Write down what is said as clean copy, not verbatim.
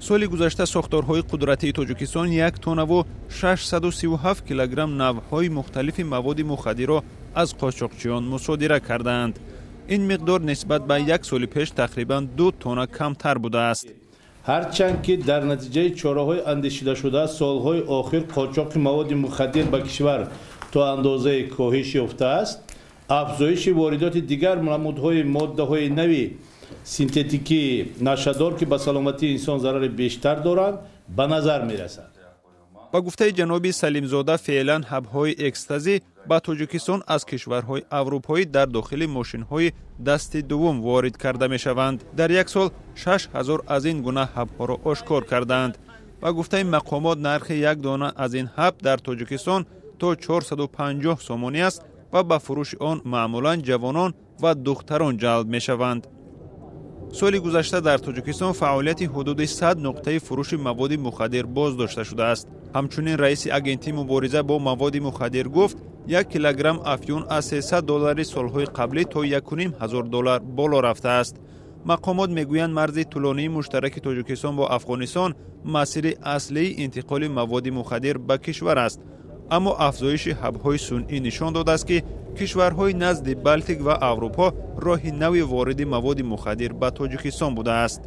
соли гузашта сохторҳои қудратии Тоҷикистон 1 тонна ва 637 килограмм навъҳои мухталифи маводи мухаддиро аз қочоқчиён мусодира карданд. ин миқдор нисбат ба 1 соли пеш тақрибан 2 тонна камтар будааст. ҳарчанд ки дар натиҷаи чораҳои андешидашуда солҳои охир қочоқи маводи мухаддир ба кишвар то андозае коҳиш ёфтааст, афзоиши воридоти дигар намудҳои моддаҳои нави синтетикии нашадор ки ба саломатии инсон зарари бештар доранд ба назар мерасад. ба гуфтаи ҷаноби Салимзода, феълан ҳабҳои экстазӣ ба Тоҷикистон аз кишварҳои аврупоӣ дар дохили мошинҳои дасти дуввум ворид карда мешаванд. дар як сол 6000 аз ин гуна ҳабҳоро ошкор карданд. ба гуфтаи мақомот, нархи як дона аз ин ҳаб дар Тоҷикистон то 450 сомонӣ аст ва ба фурӯши он маъмулан ҷавонон ва духтарон ҷалб мешаванд. соли гузашта дар Тоҷикистон фаъолияти ҳудуди 100 нуқтаи фурӯши маводи мухаддир боздошта шудааст. ҳамчунин раиси агентии мубориза бо маводи мухаддир гуфт, 1 килограмм афюн аз $300 солҳои қаблӣ то $1500 боло рафтааст. мақомот мегӯянд марзи тӯлонии муштараки Тоҷикистон бо Афғонистон масири аслии интиқоли маводи мухаддир ба кишвар аст. аммо афзоиши ҳабҳои сунъӣ нишон додааст, ки кишварҳои назди Балтик ва Аврупо роҳи нави вориди маводи мухаддир ба Тоҷикистон будааст.